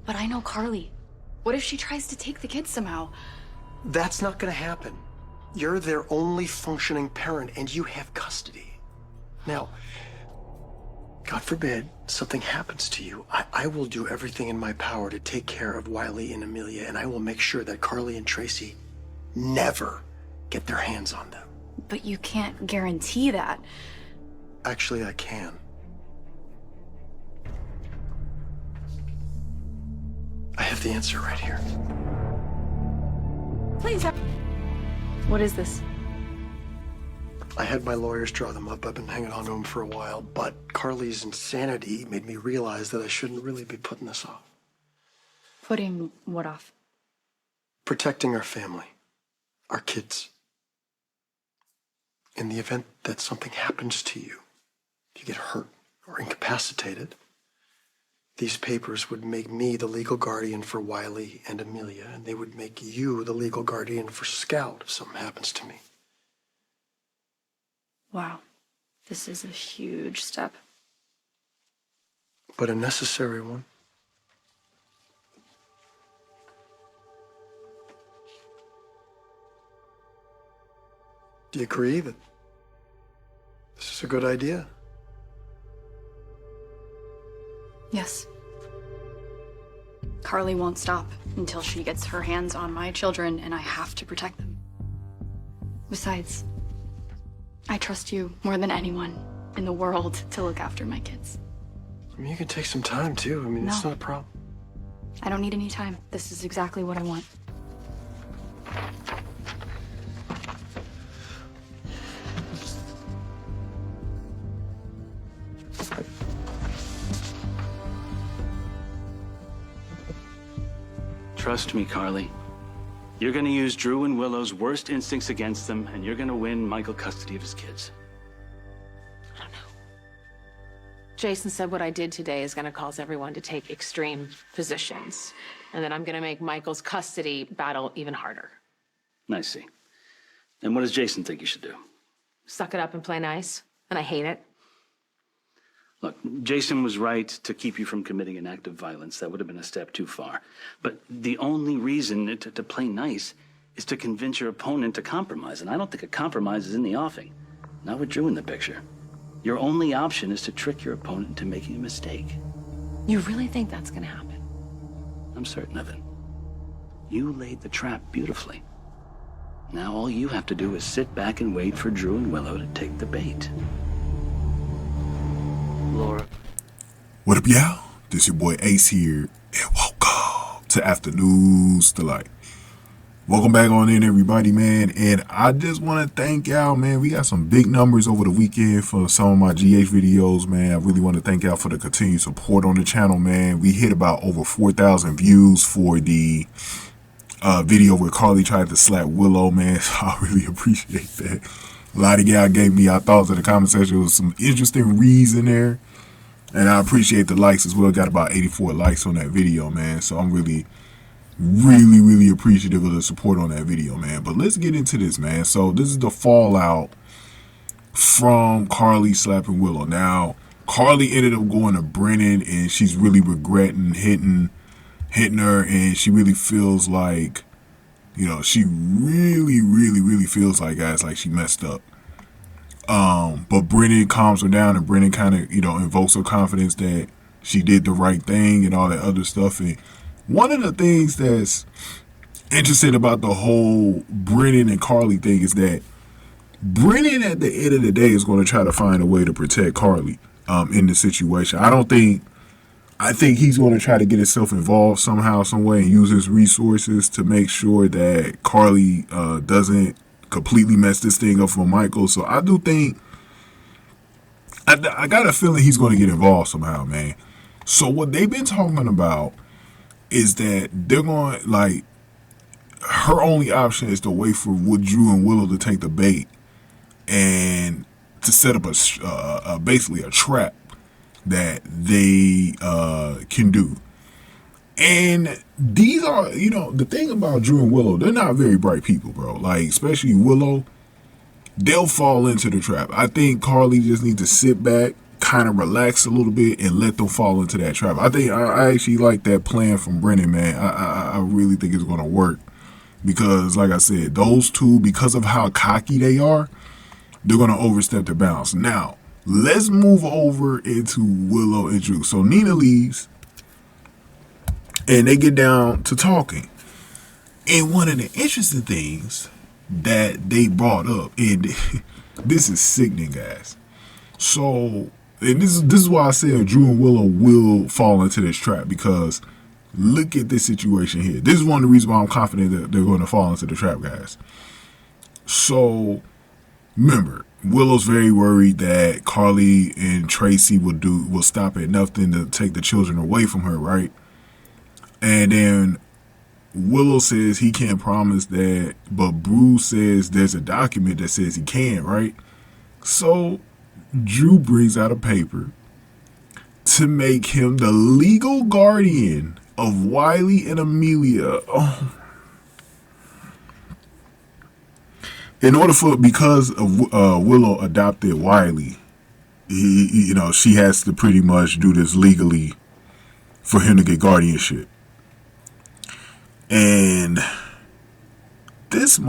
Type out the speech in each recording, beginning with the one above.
But I know Carly. What if she tries to take the kids somehow? That's not gonna happen. You're their only functioning parent, and you have custody. Now, God forbid something happens to you. I will do everything in my power to take care of Wiley and Amelia, and I will make sure that Carly and Tracy never get their hands on them. But you can't guarantee that. Actually, I can. I have the answer right here. Please. What is this? I had my lawyers draw them up. I've been hanging on to them for a while, but Carly's insanity made me realize that I shouldn't really be putting this off. Putting what off? Protecting our family, our kids. In the event that something happens to you, you get hurt or incapacitated, these papers would make me the legal guardian for Wiley and Amelia, and they would make you the legal guardian for Scout if something happens to me. Wow. This is a huge step. But a necessary one. Do you agree that this is a good idea? Yes. Carly won't stop until she gets her hands on my children, and I have to protect them. Besides, I trust you more than anyone in the world to look after my kids. I mean, you can take some time, too. I mean, No. It's not a problem. I don't need any time. This is exactly what I want. Trust me, Carly. You're gonna use Drew and Willow's worst instincts against them, and you're gonna win Michael custody of his kids. I don't know. Jason said what I did today is gonna cause everyone to take extreme positions. And then I'm gonna make Michael's custody battle even harder. I see. And what does Jason think you should do? Suck it up and play nice. And I hate it. Look, Jason was right to keep you from committing an act of violence. That would have been a step too far. But the only reason to play nice is to convince your opponent to compromise. And I don't think a compromise is in the offing. Not with Drew in the picture. Your only option is to trick your opponent into making a mistake. You really think that's gonna happen? I'm certain of it. You laid the trap beautifully. Now all you have to do is sit back and wait for Drew and Willow to take the bait. Laura. What up, y'all? This your boy Ace here, and welcome to Afternoons Delight. Welcome back on in, everybody, man. And I just want to thank y'all, man. We got some big numbers over the weekend for some of my GH videos, man. I really want to thank y'all for the continued support on the channel, man. We hit about over 4,000 views for the video where Carly tried to slap Willow, man. So I really appreciate that. A lot of y'all gave me your thoughts in the comment section. There was some interesting reads in there. And I appreciate the likes as well. Got about 84 likes on that video, man. So I'm really appreciative of the support on that video, man. But let's get into this, man. So this is the fallout from Carly slapping Willow. Now, Carly ended up going to Brennan, and she's really regretting hitting her. And she really feels like, you know, she really feels like, guys, like she messed up. But Brennan calms her down, and Brennan kind of, you know, invokes her confidence that she did the right thing and all that other stuff. And one of the things that's interesting about the whole Brennan and Carly thing is that Brennan at the end of the day is going to try to find a way to protect Carly in the situation. I think he's going to try to get himself involved somehow, some way, and use his resources to make sure that Carly doesn't completely mess this thing up for Michael. So I do think, I got a feeling he's going to get involved somehow, man. So what they've been talking about is that they're going, like, her only option is to wait for Drew and Willow to take the bait and to set up basically a trap that they can do. And these are, you know, the thing about Drew and Willow, they're not very bright people, bro. Like, especially Willow, they'll fall into the trap. I think Carly just needs to sit back kind of relax a little bit and let them fall into that trap. I think I actually like that plan from Brennan, man. I really think it's going to work because, like I said, those two, because of how cocky they are, they're going to overstep their bounds. Now, let's move over into Willow and Drew. So Nina leaves and they get down to talking. And one of the interesting things that they brought up, and this is sickening, guys. So, and this is why I said Drew and Willow will fall into this trap, because look at this situation here. This is one of the reasons why I'm confident that they're going to fall into the trap, guys. So, remember, Willow's very worried that Carly and Tracy will stop at nothing to take the children away from her, right? And then Willow says he can't promise that, but Bruce says there's a document that says he can, right? So Drew brings out a paper to make him the legal guardian of Wiley and Amelia. Oh. Because of Willow adopted Wiley, she has to pretty much do this legally for him to get guardianship. And this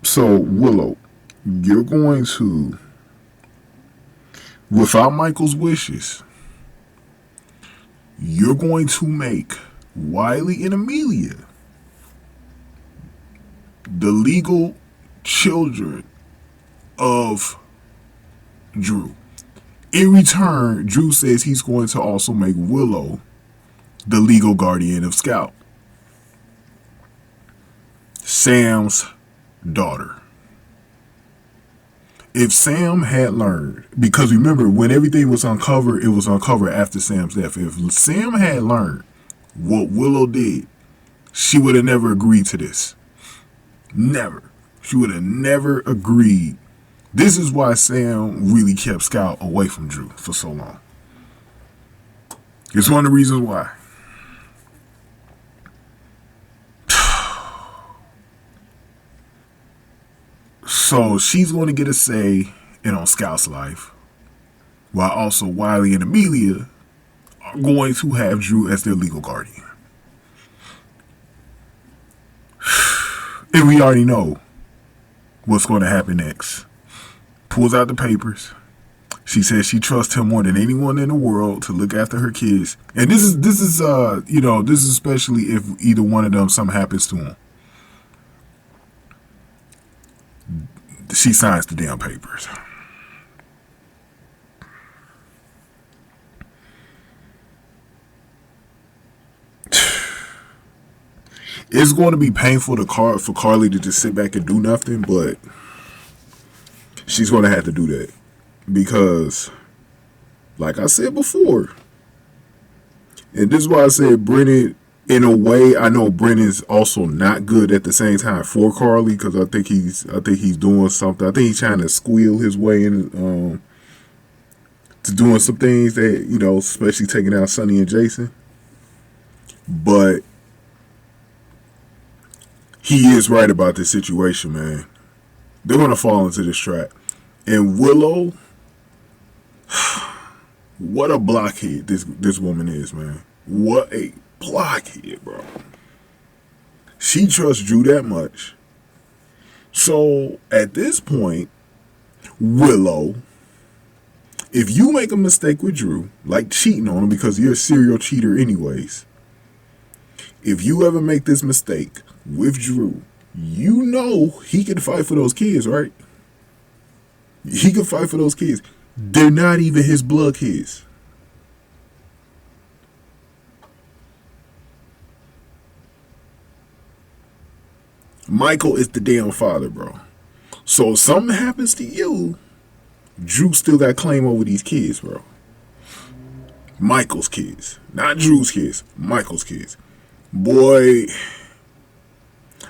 so Willow, you're going to, without Michael's wishes, you're going to make Wiley and Amelia the legal children of Drew. In return, Drew says he's going to also make Willow the legal guardian of Scout, Sam's daughter. If Sam had learned, because remember, when everything was uncovered, it was uncovered after Sam's death. If Sam had learned what Willow did, she would have never agreed to this. Never. She would have never agreed. This is why Sam really kept Scout away from Drew for so long. It's one of the reasons why. So she's going to get a say on Scout's life, while also Wiley and Amelia are going to have Drew as their legal guardian. And we already know what's going to happen next. Pulls out the papers. She says she trusts him more than anyone in the world to look after her kids. And this is especially if either one of them something happens to him. She signs the damn papers. It's going to be painful for Carly to just sit back and do nothing, but she's going to have to do that. Because, like I said before, and this is why I said Brennan, in a way, I know Brennan's also not good at the same time for Carly, because I think he's doing something. I think he's trying to squeal his way in to doing some things that, especially taking out Sonny and Jason. But he is right about this situation, man. They're going to fall into this trap. And Willow, what a blockhead this woman is, man. What a blockhead, bro. She trusts Drew that much. So at this point, Willow, if you make a mistake with Drew, like cheating on him because you're a serial cheater anyways, if you ever make this mistake with Drew, he can fight for those kids, right? He can fight for those kids. They're not even his blood kids. Michael is the damn father, bro. So if something happens to you, Drew still got claim over these kids, bro. Michael's kids. Not Drew's kids. Michael's kids. Boy,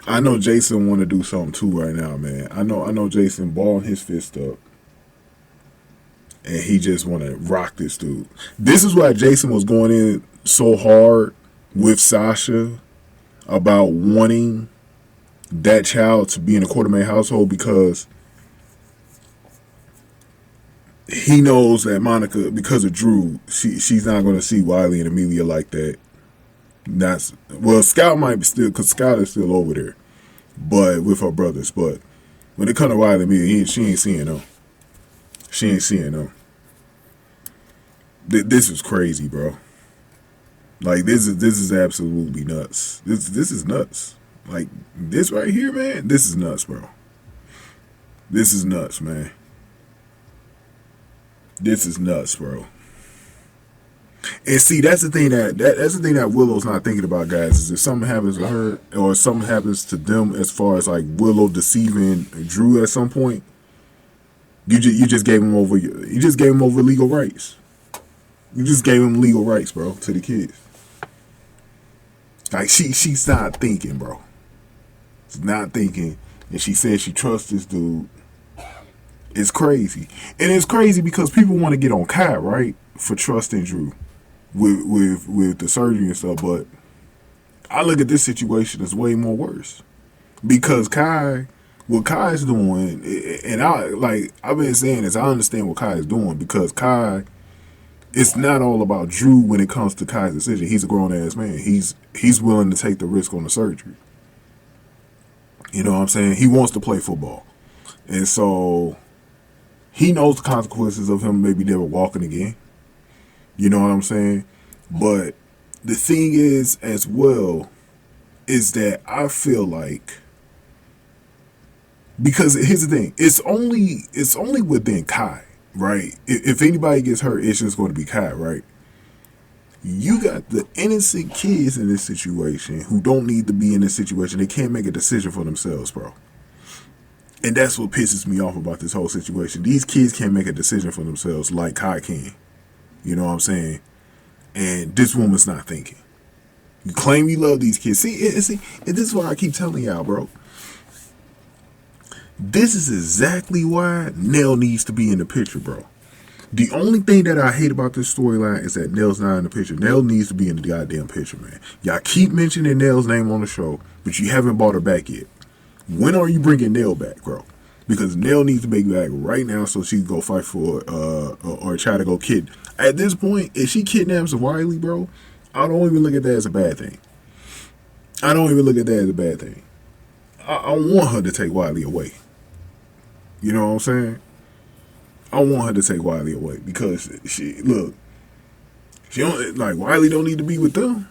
I know Jason want to do something too right now, man. I know Jason balling his fist up. And he just want to rock this dude. This is why Jason was going in so hard with Sasha about wanting that child to be in a Quartermain household, because he knows that Monica, because of Drew, she's not going to see Wiley and Amelia like that. That's, well, Scout might be still, because Scout is still over there, but with her brothers. But when it comes to Wiley and Amelia, she ain't seeing them. She ain't seeing them. This is crazy, bro. Like, this is absolutely nuts. This is nuts. Like, this right here, man, this is nuts, bro. This is nuts, man. This is nuts, bro. And see, that's the thing that's the thing that Willow's not thinking about, guys, is if something happens to her or something happens to them, as far as like Willow deceiving Drew at some point, you just gave him over legal rights. You just gave him legal rights, bro, to the kids. Like, she's not thinking, bro. She's not thinking, and she says she trusts this dude. It's crazy. And it's crazy because people want to get on Kai, right, for trusting Drew with the surgery and stuff, but I look at this situation as way more worse. Because what Kai's doing, and I've been saying this, I understand what Kai is doing, because Kai, it's not all about Drew when it comes to Kai's decision. He's a grown-ass man. He's willing to take the risk on the surgery. You know what I'm saying? He wants to play football. And so he knows the consequences of him maybe never walking again. You know what I'm saying? But the thing is, as well, is that I feel like, because here's the thing, it's only within Kai, right? If anybody gets hurt, it's just going to be Kai, right? You got the innocent kids in this situation who don't need to be in this situation. They can't make a decision for themselves, bro. And that's what pisses me off about this whole situation. These kids can't make a decision for themselves like Kai can. You know what I'm saying? And this woman's not thinking. You claim you love these kids. See, and this is why I keep telling y'all, bro. This is exactly why Nell needs to be in the picture, bro. The only thing that I hate about this storyline is that Nell's not in the picture. Nell needs to be in the goddamn picture, man. Y'all keep mentioning Nell's name on the show, but you haven't brought her back yet. When are you bringing Nell back, bro? Because Nell needs to be back right now so she can go fight for, or try to go kid. At this point, if she kidnaps Wiley, bro, I don't even look at that as a bad thing. I don't even look at that as a bad thing. I want her to take Wiley away. You know what I'm saying? I want her to take Wiley away because she don't, like, Wiley don't need to be with them.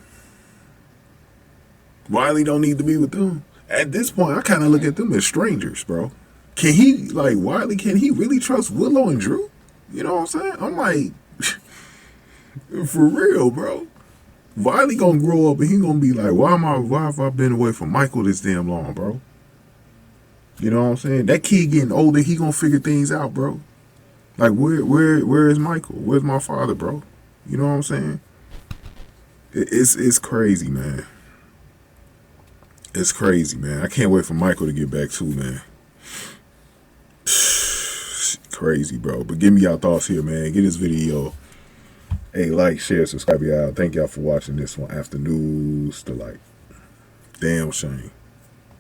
Wiley don't need to be with them. At this point, I kind of look at them as strangers, bro. Can he, like, Wiley, can he really trust Willow and Drew? You know what I'm saying? I'm like, for real, bro. Wiley gonna grow up and he gonna be like, why have I been away from Michael this damn long, bro? You know what I'm saying? That kid getting older, he gonna figure things out, bro. Like, where is Michael? Where's my father, bro? You know what I'm saying? It's crazy, man. It's crazy, man. I can't wait for Michael to get back too, man. Crazy, bro. But give me y'all thoughts here, man. Get this video a like, share, subscribe, y'all. Thank y'all for watching this one. After News Delight. Damn shame.